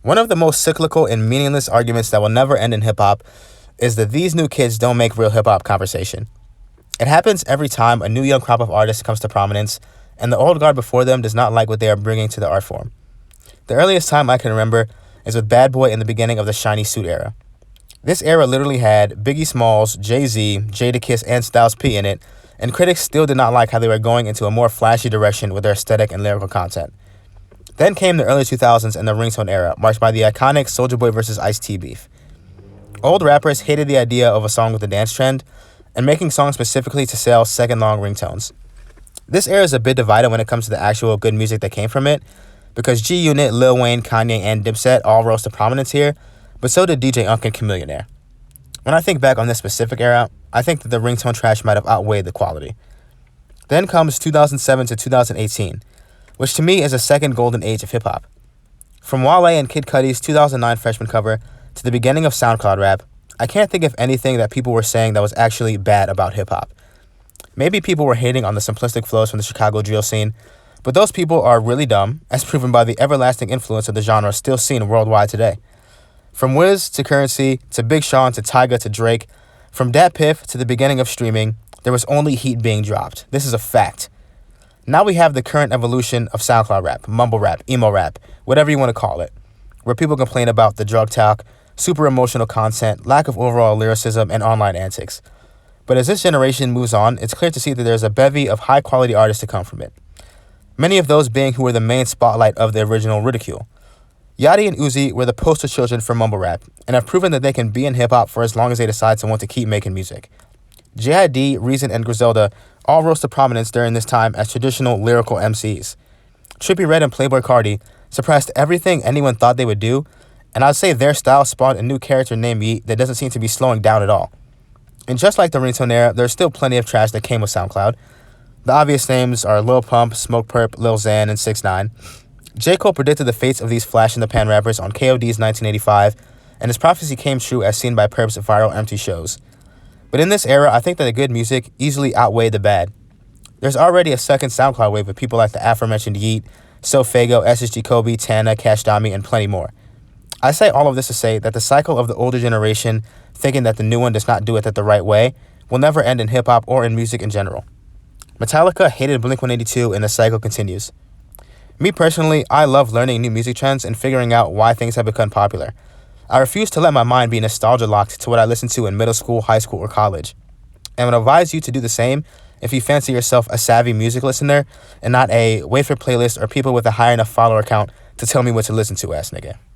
One of the most cyclical and meaningless arguments that will never end in hip-hop is that these new kids don't make real hip-hop conversation. It happens every time a new young crop of artists comes to prominence, and the old guard before them does not like what they are bringing to the art form. The earliest time I can remember is with Bad Boy in the beginning of the shiny suit era. This era literally had Biggie Smalls, Jay-Z, Jadakiss, and Styles P in it, and critics still did not like how they were going into a more flashy direction with their aesthetic and lyrical content. Then came the early 2000s and the ringtone era, marked by the iconic Soulja Boy vs. Ice-T beef. Old rappers hated the idea of a song with a dance trend, and making songs specifically to sell second-long ringtones. This era is a bit divided when it comes to the actual good music that came from it, because G-Unit, Lil Wayne, Kanye, and Dipset all rose to prominence here, but so did DJ Unk and Chamillionaire. When I think back on this specific era, I think that the ringtone trash might have outweighed the quality. Then comes 2007 to 2018, which to me is a second golden age of hip-hop. From Wale and Kid Cudi's 2009 freshman cover to the beginning of SoundCloud rap, I can't think of anything that people were saying that was actually bad about hip-hop. Maybe people were hating on the simplistic flows from the Chicago drill scene, but those people are really dumb, as proven by the everlasting influence of the genre still seen worldwide today. From Wiz to Currency to Big Sean to Tyga to Drake, from Dat Piff to the beginning of streaming, there was only heat being dropped. This is a fact. Now we have the current evolution of SoundCloud rap, mumble rap, emo rap, whatever you want to call it, where people complain about the drug talk, super emotional content, lack of overall lyricism, and online antics. But as this generation moves on, it's clear to see that there's a bevy of high-quality artists to come from it. Many of those being who were the main spotlight of the original ridicule. Yachty and Uzi were the poster children for mumble rap, and have proven that they can be in hip-hop for as long as they decide to want to keep making music. J.I.D., Reason, and Griselda all rose to prominence during this time as traditional lyrical MCs. Trippie Redd and Playboi Carti surpassed everything anyone thought they would do, and I'd say their style spawned a new character named Yeet that doesn't seem to be slowing down at all. And just like the ringtone era, there's still plenty of trash that came with SoundCloud. The obvious names are Lil Pump, Smoke Perp, Lil Xan, and 6ix9ine. J. Cole predicted the fates of these flash-in-the-pan rappers on KOD's 1985, and his prophecy came true as seen by Perp's viral empty shows. But in this era, I think that the good music easily outweighed the bad. There's already a second SoundCloud wave with people like the aforementioned Yeet, SoFaygo, SSG Kobe, Tana, Cash Dami, and plenty more. I say all of this to say that the cycle of the older generation thinking that the new one does not do it the right way will never end in hip-hop or in music in general. Metallica hated Blink-182 and the cycle continues. Me personally, I love learning new music trends and figuring out why things have become popular. I refuse to let my mind be nostalgia locked to what I listened to in middle school, high school, or college. And would advise you to do the same if you fancy yourself a savvy music listener and not a wait for playlists or people with a high enough follower count to tell me what to listen to ass nigga.